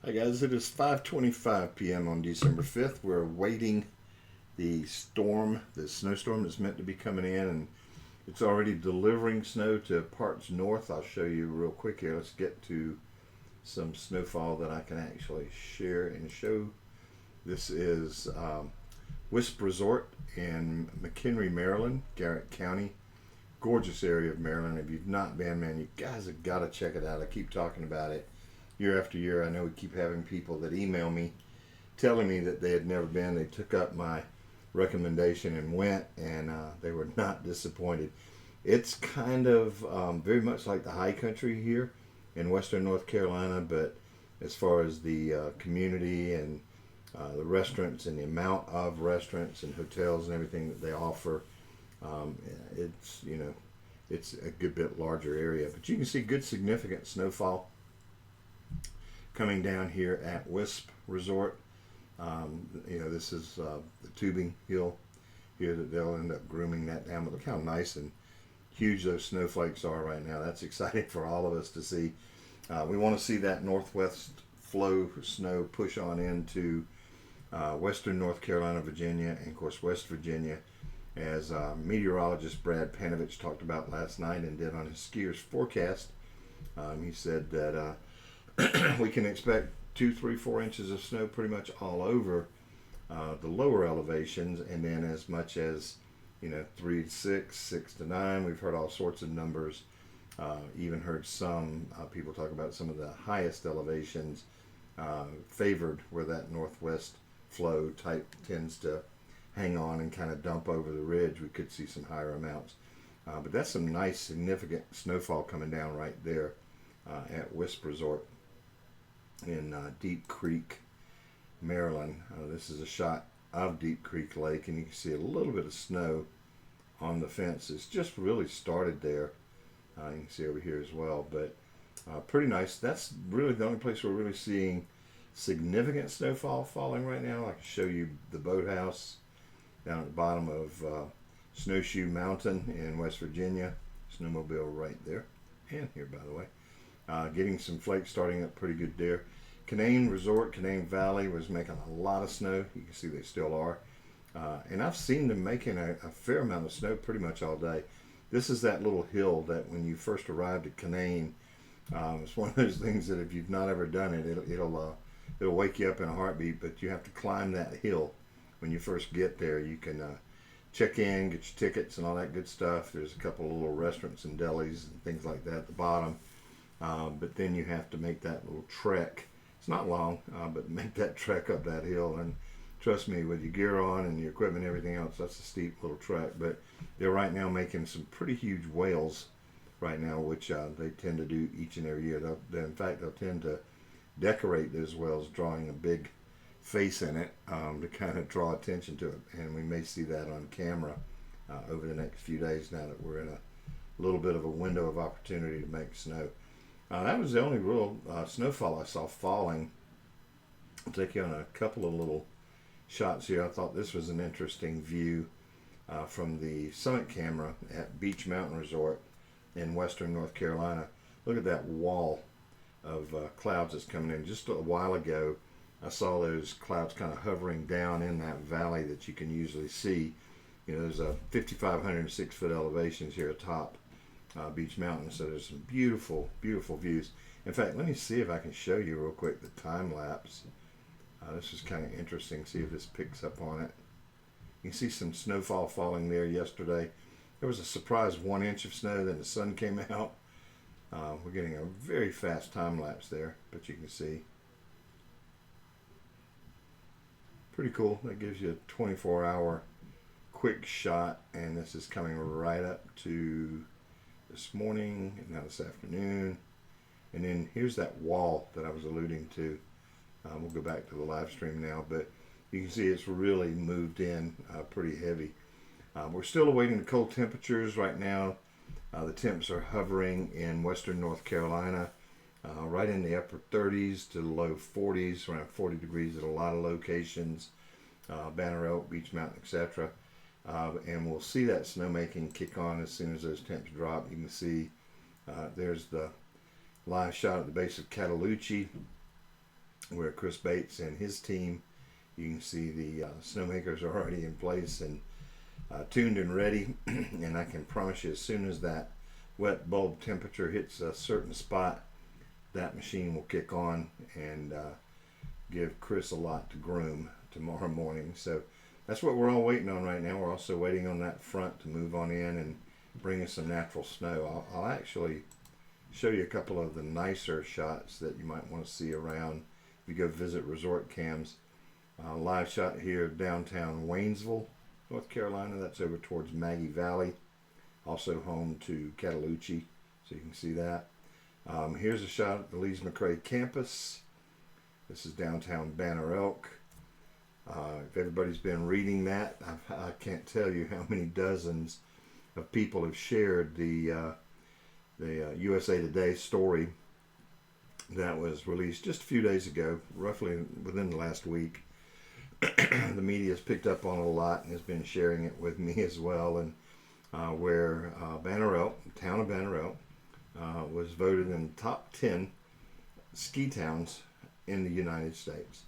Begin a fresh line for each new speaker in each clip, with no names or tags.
Hi guys, it is 5:25 p.m. on December 5th. We're awaiting the storm, the snowstorm that's meant to be coming in, and it's already delivering snow to parts north. I'll show you real quick here. Let's get to some snowfall that I can actually share and show. This is Wisp Resort in McHenry, Maryland, Garrett County. Gorgeous area of Maryland. If you've not been, man, you guys have got to check it out. I keep talking about it year after year. I know we keep having people that email me telling me that they had never been. They took up my recommendation and went, and they were not disappointed. It's kind of very much like the high country here in western North Carolina, but as far as the community and the restaurants and the amount of restaurants and hotels and everything that they offer, it's it's a good bit larger area. But you can see good significant snowfall coming down here at Wisp Resort. This is the tubing hill here that they'll end up grooming that down. But look how nice and huge those snowflakes are right now. That's exciting for all of us to see. We want to see that northwest flow snow push on into western North Carolina, Virginia, and of course West Virginia, as meteorologist Brad Panovich talked about last night and did on his skiers forecast. He said that we can expect 2, 3, 4 inches of snow pretty much all over the lower elevations, and then as much as 3 to 6, 6 to 9. We've heard all sorts of numbers. Even heard some people talk about some of the highest elevations favored where that northwest flow type tends to hang on and kind of dump over the ridge. We could see some higher amounts, but that's some nice significant snowfall coming down right there at Wisp Resort in Deep Creek, Maryland. This is a shot of Deep Creek Lake, and you can see a little bit of snow on the fence. It's just really started there. You can see over here as well, but pretty nice. That's really the only place we're really seeing significant snowfall falling right now. I can show you the boathouse down at the bottom of Snowshoe Mountain in West Virginia. Snowmobile right there, and here, by the way. Getting some flakes starting up pretty good there. Canaan Resort, Canaan Valley was making a lot of snow. You can see they still are. And I've seen them making a fair amount of snow pretty much all day. This is that little hill that when you first arrived at Canaan, it's one of those things that if you've not ever done it, it'll wake you up in a heartbeat, but you have to climb that hill when you first get there. You can check in, get your tickets and all that good stuff. There's a couple of little restaurants and delis and things like that at the bottom. But then you have to make that little trek. It's not long, but make that trek up that hill. And trust me, with your gear on and your equipment and everything else, that's a steep little trek. But they're right now making some pretty huge whales right now, which they tend to do each and every year. In fact, they'll tend to decorate those whales, drawing a big face in it to kind of draw attention to it. And we may see that on camera over the next few days now that we're in a little bit of a window of opportunity to make snow. That was the only real snowfall I saw falling. I'll take you on a couple of little shots here. I thought this was an interesting view from the summit camera at Beach Mountain Resort in western North Carolina. Look at that wall of clouds that's coming in. Just a while ago, I saw those clouds kind of hovering down in that valley that you can usually see. There's a 5,506 foot elevations here atop Beach Mountain, so there's some beautiful, beautiful views. In fact, let me see if I can show you real quick the time lapse. This is kind of interesting. See if this picks up on it. You can see some snowfall falling there yesterday. There was a surprise 1 inch of snow, then the sun came out. We're getting a very fast time lapse there, but you can see. Pretty cool. That gives you a 24-hour quick shot, and this is coming right up to this morning and now this afternoon. And then here's that wall that I was alluding to. We'll go back to the live stream now, but you can see it's really moved in pretty heavy. We're still awaiting the cold temperatures right now. The temps are hovering in western North Carolina right in the upper 30s to the low 40s, around 40 degrees at a lot of locations, Banner Elk, Beach Mountain, etc. And we'll see that snowmaking kick on as soon as those temps drop. You can see there's the live shot at the base of Cataloochee. where Chris Bates and his team, you can see the snowmakers are already in place and tuned and ready. And I can promise you, as soon as that wet bulb temperature hits a certain spot, that machine will kick on and give Chris a lot to groom tomorrow morning. So that's what we're all waiting on right now. We're also waiting on that front to move on in and bring us some natural snow. I'll actually show you a couple of the nicer shots that you might want to see around if you go visit resort cams. Live shot here downtown Waynesville, North Carolina. That's over towards Maggie Valley, also home to Cataloochee, so you can see that. Here's a shot at the Lees McRae campus. This is downtown Banner Elk. If everybody's been reading that, I can't tell you how many dozens of people have shared the USA Today story that was released just a few days ago, roughly within the last week. The media has picked up on it a lot and has been sharing it with me as well, and where Banner Elk, town of Banner Elk, was voted in the top 10 ski towns in the United States.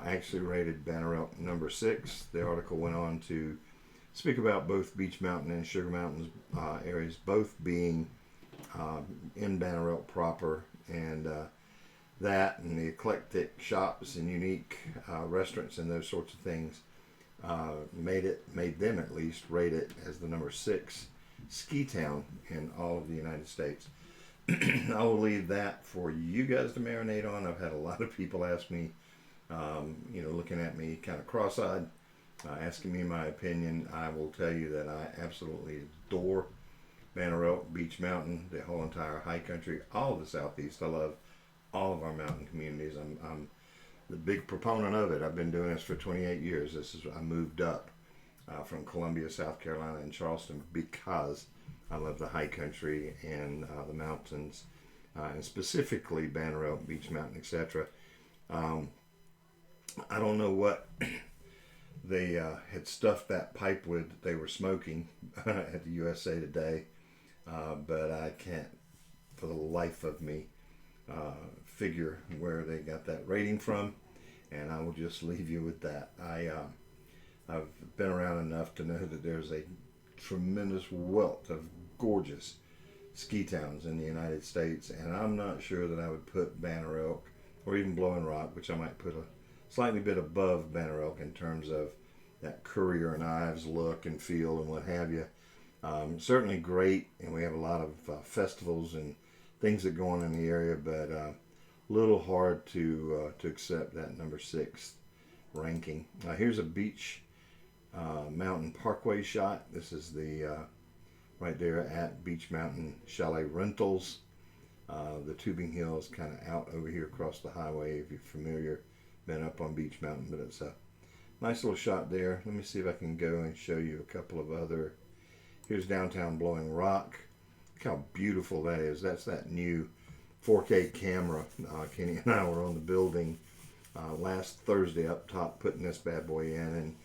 Actually rated Banner Elk number 6. The article went on to speak about both Beech Mountain and Sugar Mountains areas, both being in Banner Elk proper, and that and the eclectic shops and unique restaurants and those sorts of things made them at least rate it as the number 6 ski town in all of the United States. I will leave that for you guys to marinate on. I've had a lot of people ask me, looking at me kind of cross-eyed, asking me my opinion. I will tell you that I absolutely adore Banner Elk, Beech Mountain, the whole entire high country, all of the Southeast. I love all of our mountain communities. I'm the big proponent of it. I've been doing this for 28 years. I moved up from Columbia, South Carolina, and Charleston because I love the high country and the mountains, and specifically Banner Elk, Beech Mountain, etc. I don't know what they had stuffed that pipe with that they were smoking at the USA Today, but I can't for the life of me figure where they got that rating from, and I will just leave you with that. I've been around enough to know that there's a tremendous wealth of gorgeous ski towns in the United States, and I'm not sure that I would put Banner Elk or even Blowing Rock, which I might put a slightly bit above Banner Elk in terms of that Currier and Ives look and feel and what have you. Certainly great, and we have a lot of festivals and things that go on in the area, but a little hard to accept that number 6 ranking. Here's a Beech Mountain Parkway shot. This is the right there at Beech Mountain Chalet Rentals. The tubing hill is kind of out over here across the highway if you're familiar, been up on Beech Mountain, but it's a nice little shot there. Let me see if I can go and show you a couple of other. Here's downtown Blowing Rock. Look how beautiful that is. That's that new 4K camera. Kenny and I were on the building last Thursday up top putting this bad boy in, and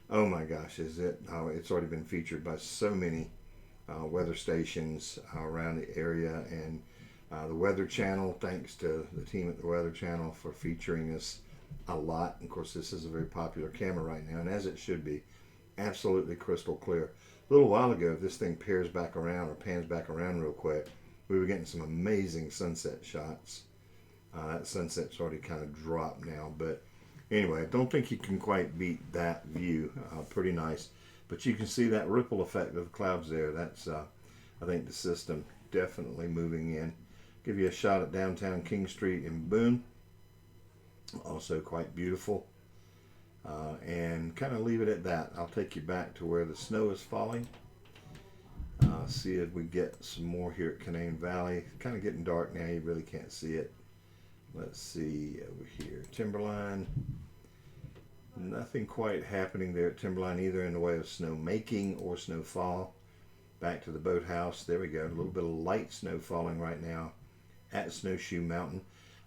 oh my gosh, it's already been featured by so many weather stations around the area, and the Weather Channel, thanks to the team at the Weather Channel for featuring this a lot. Of course, this is a very popular camera right now, and as it should be, absolutely crystal clear. A little while ago, if this thing pans back around real quick, we were getting some amazing sunset shots. That sunset's already kind of dropped now, but anyway, I don't think you can quite beat that view. Pretty nice, but you can see that ripple effect of the clouds there. That's I think the system definitely moving in. Give you a shot at downtown King Street in Boone, also quite beautiful, and kind of leave it at that. I'll take you back to where the snow is falling. See if we get some more here at Canaan Valley. Kind of getting dark now, you really can't see it. Let's see over here, Timberline. Nothing quite happening there at Timberline either in the way of snow making or snowfall. Back to the boathouse. There we go. A little bit of light snow falling right now at Snowshoe Mountain.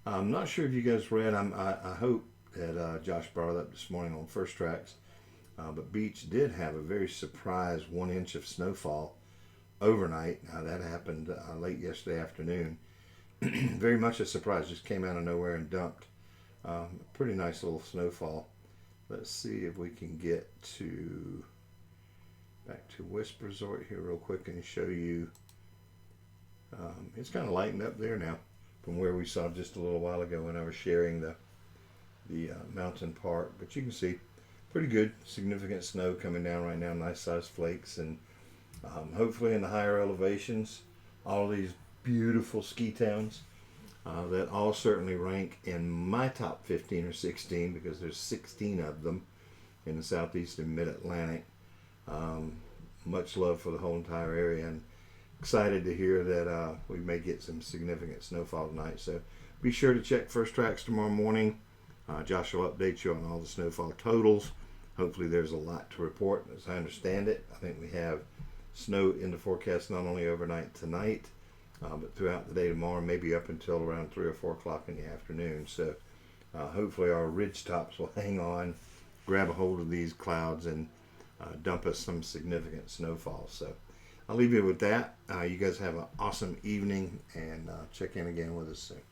I'm not sure if you guys read. I hope that Josh brought it up this morning on First Tracks. But Beech did have a very surprise 1 inch of snowfall overnight. That happened late yesterday afternoon. Very much a surprise. Just came out of nowhere and dumped Pretty nice little snowfall. Let's see if we can get back to Wisp Resort here real quick and show you. It's kind of lightened up there now from where we saw just a little while ago when I was sharing the mountain park. But you can see pretty good, significant snow coming down right now, nice sized flakes, and hopefully in the higher elevations, all these beautiful ski towns that all certainly rank in my top 15 or 16, because there's 16 of them in the southeast and mid-Atlantic. Much love for the whole entire area, and excited to hear that we may get some significant snowfall tonight. So be sure to check First Tracks tomorrow morning. Josh will update you on all the snowfall totals. Hopefully there's a lot to report. As I understand it, I think we have snow in the forecast not only overnight tonight, but throughout the day tomorrow, maybe up until around 3 or 4 o'clock in the afternoon. So hopefully our ridge tops will hang on, grab a hold of these clouds, and dump us some significant snowfall. So I'll leave you with that. You guys have an awesome evening, and check in again with us soon.